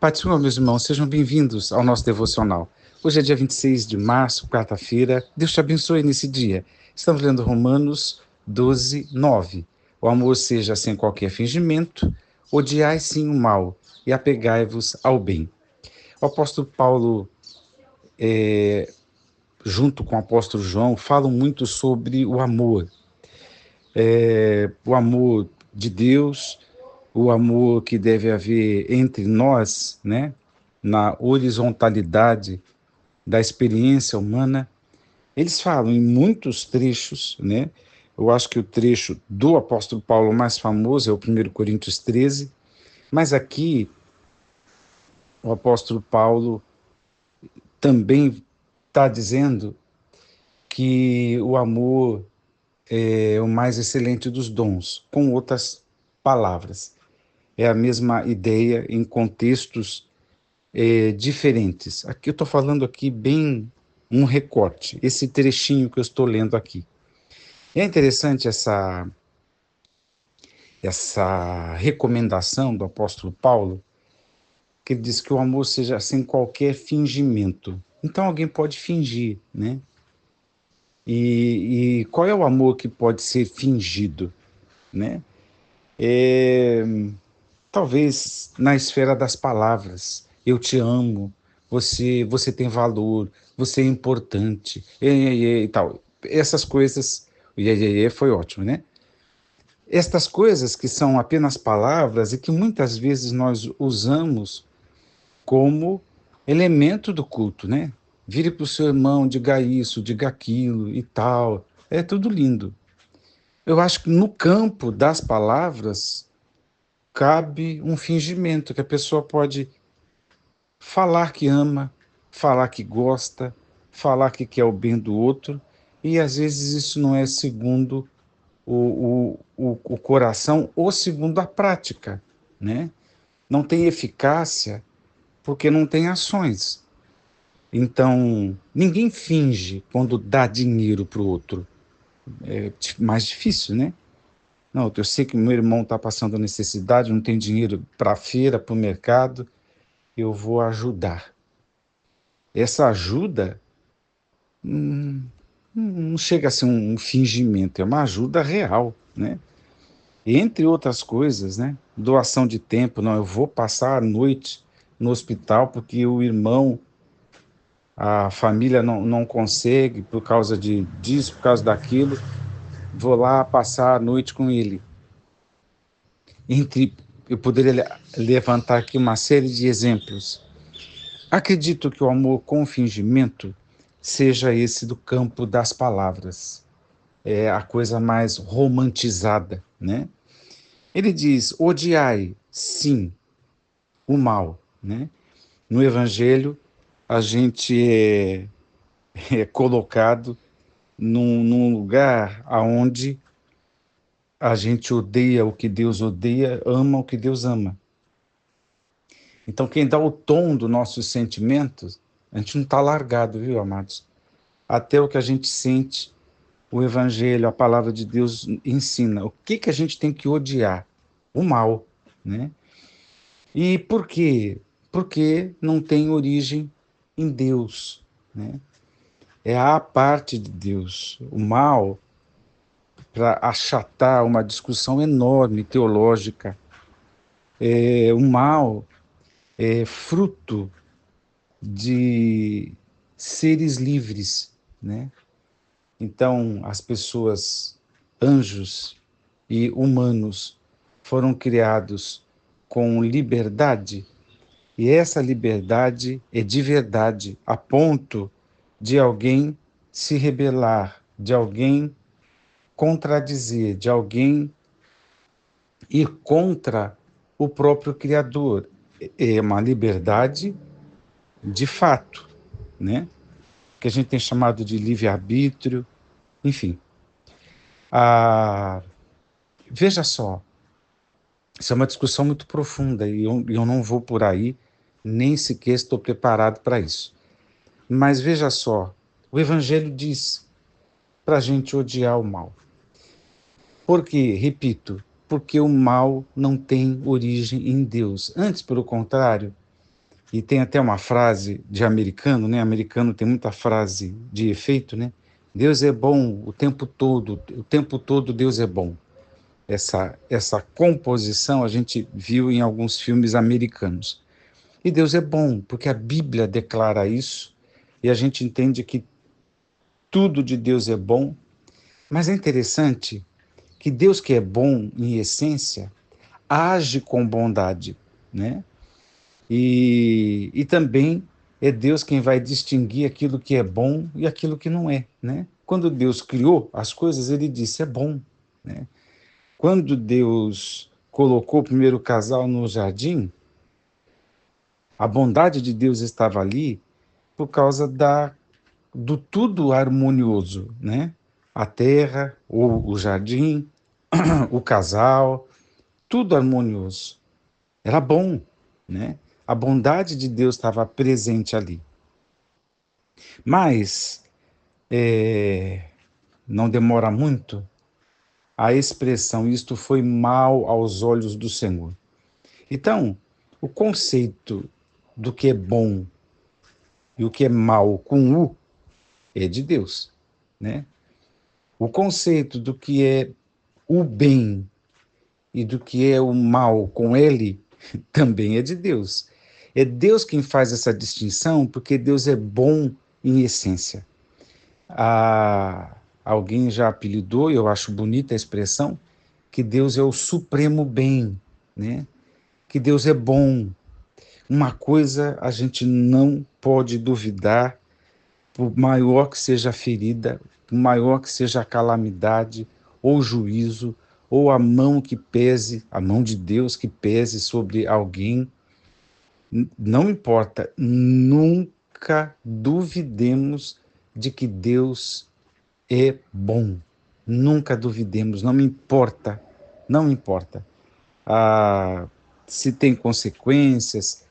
Pai do Senhor, meus irmãos, sejam bem-vindos ao nosso devocional. Hoje é dia 26 de março, quarta-feira. Deus te abençoe nesse dia. Estamos lendo Romanos 12, 9. O amor seja sem qualquer fingimento, odiai sim o mal e apegai-vos ao bem. O apóstolo Paulo, junto com o apóstolo João, falam muito sobre o amor. O amor de Deus, o amor que deve haver entre nós, né? Na horizontalidade da experiência humana. Eles falam em muitos trechos, né? Eu acho que o trecho do apóstolo Paulo mais famoso é o 1 Coríntios 13, mas aqui o apóstolo Paulo também está dizendo que o amor é o mais excelente dos dons, com outras palavras. É a mesma ideia em contextos diferentes. Aqui eu estou falando aqui bem um recorte, esse trechinho que eu estou lendo aqui. É interessante essa recomendação do apóstolo Paulo, que ele diz que o amor seja sem qualquer fingimento. Então alguém pode fingir, né? E qual é o amor que pode ser fingido, né? Talvez na esfera das palavras. Eu te amo, você tem valor, você é importante, e tal. Essas coisas, o foi ótimo, né? Estas coisas que são apenas palavras e que muitas vezes nós usamos como elemento do culto, né? Vire para o seu irmão, diga isso, diga aquilo e tal. É tudo lindo. Eu acho que no campo das palavras cabe um fingimento, que a pessoa pode falar que ama, falar que gosta, falar que quer o bem do outro, e às vezes isso não é segundo o coração ou segundo a prática, né? Não tem eficácia porque não tem ações. Então, ninguém finge quando dá dinheiro para o outro. É mais difícil, né? Não, eu sei que meu irmão está passando necessidade, não tem dinheiro para a feira, para o mercado, eu vou ajudar. Essa ajuda não chega a ser um fingimento, é uma ajuda real, né? Entre outras coisas, né? Doação de tempo, não, eu vou passar a noite no hospital porque o irmão, a família não consegue por causa disso, por causa daquilo, vou lá passar a noite com ele. Eu poderia levantar aqui uma série de exemplos. Acredito que o amor com fingimento seja esse do campo das palavras. É a coisa mais romantizada, né? Ele diz, odiai, sim, o mal, né? No Evangelho, a gente é colocado num lugar onde a gente odeia o que Deus odeia, ama o que Deus ama. Então, quem dá o tom dos nossos sentimentos, a gente não está largado, viu, amados? Até o que a gente sente, o Evangelho, a palavra de Deus ensina. O que a gente tem que odiar? O mal, né? E por quê? Porque não tem origem em Deus, né? É a parte de Deus. O mal, para achatar uma discussão enorme teológica, o mal é fruto de seres livres, né? Então, as pessoas, anjos e humanos, foram criados com liberdade, e essa liberdade é de verdade, a ponto de alguém se rebelar, de alguém contradizer, de alguém ir contra o próprio Criador. É uma liberdade de fato, né? Que a gente tem chamado de livre-arbítrio, enfim. Veja só, isso é uma discussão muito profunda e eu não vou por aí, nem sequer estou preparado para isso. Mas veja só, o Evangelho diz para a gente odiar o mal. Por quê? Repito, porque o mal não tem origem em Deus. Antes, pelo contrário, E tem até uma frase de americano, né? Americano tem muita frase de efeito, né? Deus é bom o tempo todo Deus é bom. Essa composição a gente viu em alguns filmes americanos. E Deus é bom, porque a Bíblia declara isso, e a gente entende que tudo de Deus é bom, mas é interessante que Deus, que é bom em essência, age com bondade, né? E também é Deus quem vai distinguir aquilo que é bom e aquilo que não é, né? Quando Deus criou as coisas, ele disse é bom, né? Quando Deus colocou o primeiro casal no jardim, a bondade de Deus estava ali por causa do tudo harmonioso, né? A terra, o jardim, o casal, tudo harmonioso. Era bom, né? A bondade de Deus estava presente ali. Mas não demora muito, a expressão isto foi mal aos olhos do Senhor. Então, o conceito do que é bom e o que é mal com U é de Deus, né? O conceito do que é o bem e do que é o mal com L também é de Deus. É Deus quem faz essa distinção, porque Deus é bom em essência. Alguém já apelidou, e eu acho bonita a expressão, que Deus é o supremo bem, né? Que Deus é bom. Uma coisa a gente não pode duvidar, por maior que seja a ferida, por maior que seja a calamidade, ou juízo, ou a mão que pese, a mão de Deus que pese sobre alguém, não importa, nunca duvidemos de que Deus é bom. Nunca duvidemos, não importa, não importa. Se tem consequências,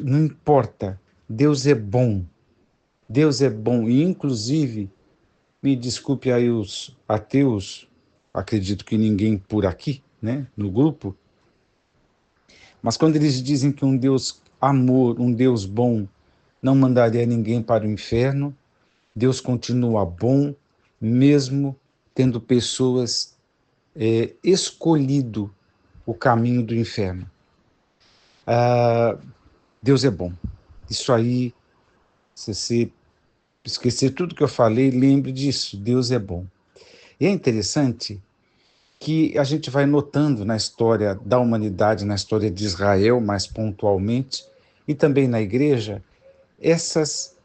não importa. Deus é bom. Deus é bom. E, inclusive, me desculpe aí os ateus, acredito que ninguém por aqui, né, no grupo, mas quando eles dizem que um Deus amor, um Deus bom, não mandaria ninguém para o inferno, Deus continua bom, mesmo tendo pessoas escolhido o caminho do inferno. Deus é bom. Isso aí, se você esquecer tudo que eu falei, lembre disso, Deus é bom. E é interessante que a gente vai notando na história da humanidade, na história de Israel, mais pontualmente, e também na igreja, essas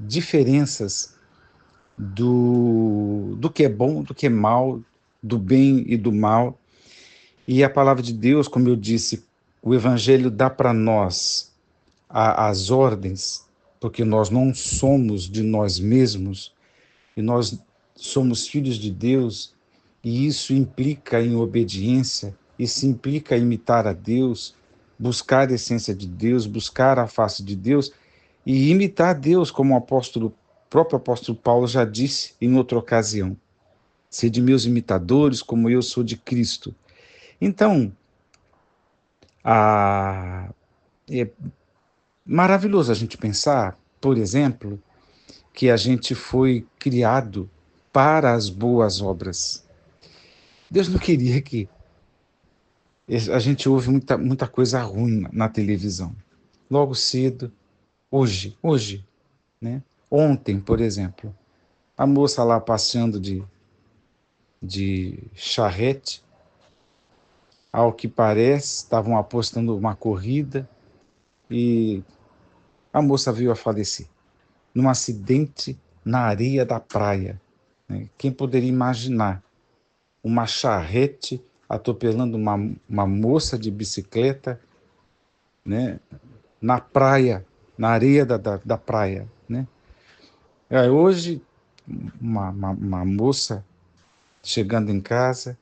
diferenças do que é bom, do que é mal, do bem e do mal. E a palavra de Deus, como eu disse, o Evangelho dá para nós as ordens, porque nós não somos de nós mesmos, e nós somos filhos de Deus, e isso implica em obediência, isso implica em imitar a Deus, buscar a essência de Deus, buscar a face de Deus, e imitar Deus, como o próprio apóstolo Paulo já disse em outra ocasião. Sede meus imitadores, como eu sou de Cristo. Então, é maravilhoso a gente pensar, por exemplo, que a gente foi criado para as boas obras. Deus não queria que a gente ouve muita coisa ruim na televisão. Logo cedo, hoje, né? Ontem, por exemplo, a moça lá passeando de charrete, ao que parece, estavam apostando uma corrida e a moça veio a falecer num acidente na areia da praia, né? Quem poderia imaginar uma charrete atropelando uma moça de bicicleta, né? Na praia, na areia da praia, né? Hoje, uma moça chegando em casa,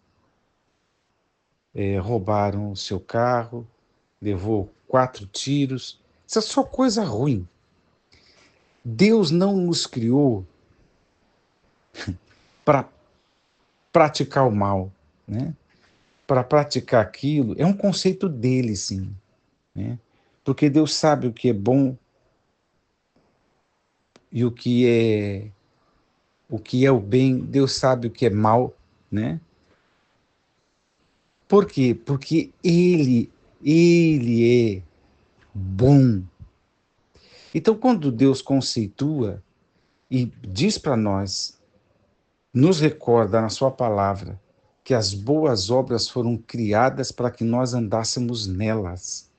roubaram o seu carro, levou 4 tiros. Isso é só coisa ruim. Deus não nos criou para praticar o mal, né? Para praticar aquilo, é um conceito dele, sim, né? porque Deus sabe o que é bom e o que é o bem, Deus sabe o que é mal, né? Por quê? Porque ele é bom. Então, quando Deus conceitua e diz para nós, nos recorda na sua palavra, que as boas obras foram criadas para que nós andássemos nelas.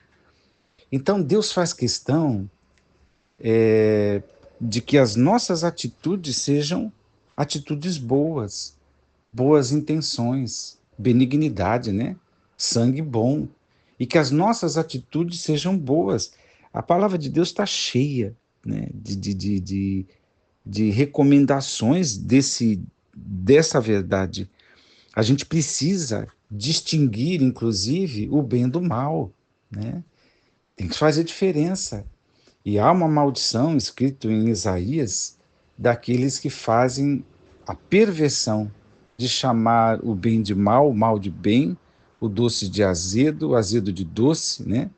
Então, Deus faz questão de que as nossas atitudes sejam atitudes boas, boas intenções, benignidade, né? Sangue bom. E que as nossas atitudes sejam boas. A palavra de Deus está cheia, né, de recomendações dessa verdade. A gente precisa distinguir, inclusive, o bem do mal, né? Tem que fazer diferença. E há uma maldição escrito em Isaías daqueles que fazem a perversão de chamar o bem de mal, o mal de bem, o doce de azedo, o azedo de doce, né?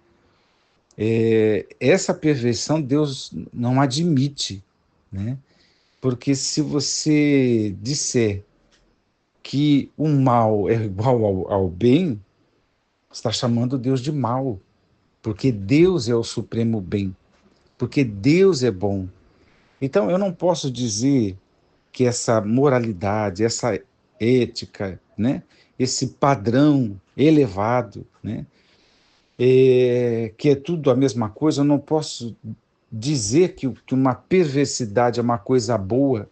Essa perversão Deus não admite, né? Porque se você disser que o mal é igual ao bem, está chamando Deus de mal, porque Deus é o supremo bem, porque Deus é bom. Então, eu não posso dizer que essa moralidade, essa ética, né, esse padrão elevado, né, que é tudo a mesma coisa, eu não posso dizer que uma perversidade é uma coisa boa.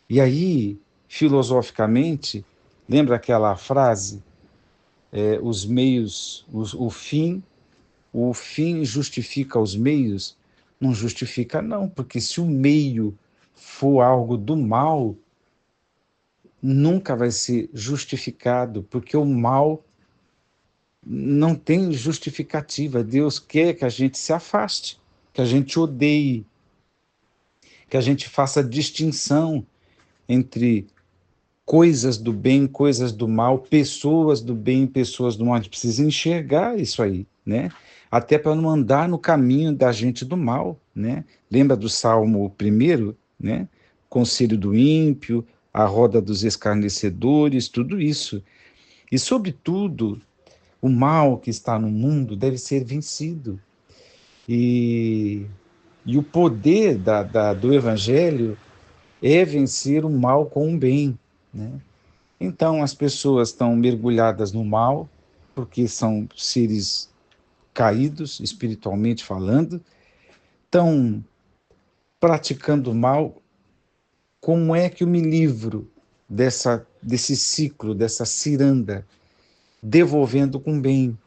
E aí, filosoficamente, lembra aquela frase, os meios, o fim justifica os meios? Não justifica, não, porque se o meio for algo do mal, nunca vai ser justificado, porque o mal não tem justificativa. Deus quer que a gente se afaste, que a gente odeie, que a gente faça distinção entre coisas do bem, coisas do mal, pessoas do bem, pessoas do mal. A gente precisa enxergar isso aí, né? Até para não andar no caminho da gente do mal, né? Lembra do Salmo 1, né? Conselho do ímpio, a roda dos escarnecedores, tudo isso. E, sobretudo, o mal que está no mundo deve ser vencido. E o poder do Evangelho é vencer o mal com o bem, né? Então, as pessoas estão mergulhadas no mal, porque são seres caídos, espiritualmente falando, estão praticando o mal. Como é que eu me livro desse ciclo, dessa ciranda, devolvendo com bem?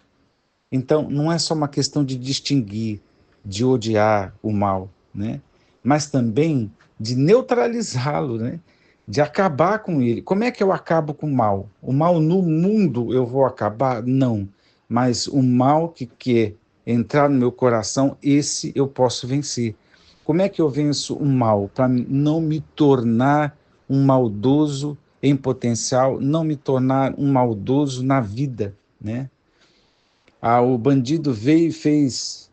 Então, não é só uma questão de distinguir, de odiar o mal, né? Mas também de neutralizá-lo, né? De acabar com ele. Como é que eu acabo com o mal? O mal no mundo eu vou acabar? Não. Mas o mal que quer entrar no meu coração, esse eu posso vencer. Como é que eu venço o mal? Para não me tornar um maldoso em potencial, não me tornar um maldoso na vida, né? O bandido veio e fez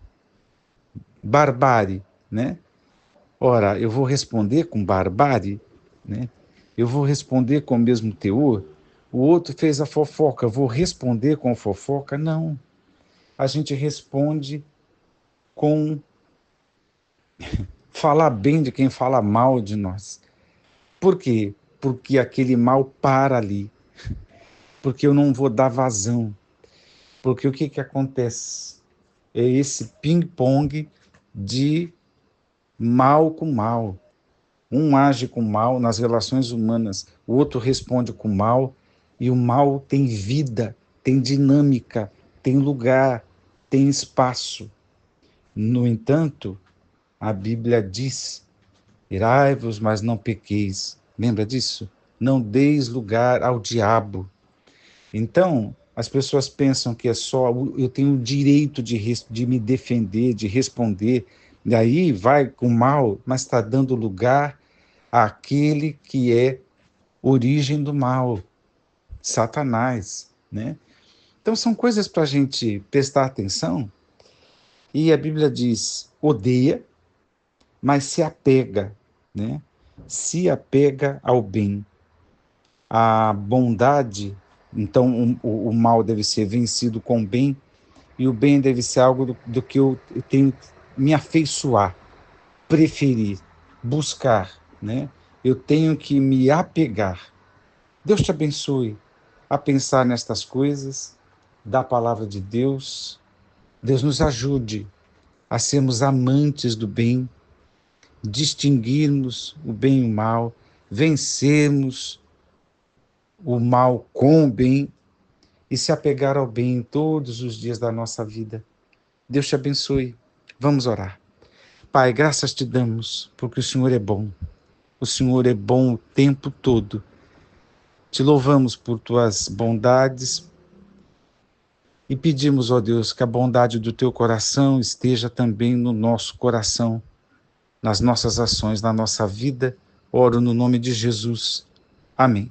barbárie, né? Ora, eu vou responder com barbárie, né? Eu vou responder com o mesmo teor. O outro fez a fofoca, eu vou responder com fofoca? Não. A gente responde com falar bem de quem fala mal de nós. Por quê? Porque aquele mal para ali. Porque eu não vou dar vazão. Porque o que acontece? É esse ping-pong de mal com mal. Um age com mal nas relações humanas, o outro responde com mal, e o mal tem vida, tem dinâmica, tem lugar, tem espaço. No entanto, a Bíblia diz: irai-vos, mas não pequeis. Lembra disso? Não deis lugar ao diabo. Então, as pessoas pensam que é só eu tenho o direito de me defender, de responder, e aí vai com mal, mas está dando lugar àquele que é origem do mal, Satanás, né? Então são coisas para a gente prestar atenção E a Bíblia diz: odeia, mas se apega, né? Se apega ao bem. A bondade, então o mal deve ser vencido com o bem, e o bem deve ser algo do que eu tenho que me afeiçoar, preferir, buscar, né? Eu tenho que me apegar. Deus te abençoe a pensar nestas coisas, da palavra de Deus. Deus nos ajude a sermos amantes do bem, distinguirmos o bem e o mal, vencermos o mal com o bem e se apegar ao bem todos os dias da nossa vida. Deus te abençoe. Vamos orar. Pai, graças te damos, porque o Senhor é bom. O Senhor é bom o tempo todo. Te louvamos por tuas bondades e pedimos, ó Deus, que a bondade do teu coração esteja também no nosso coração, nas nossas ações, na nossa vida. Oro no nome de Jesus. Amém.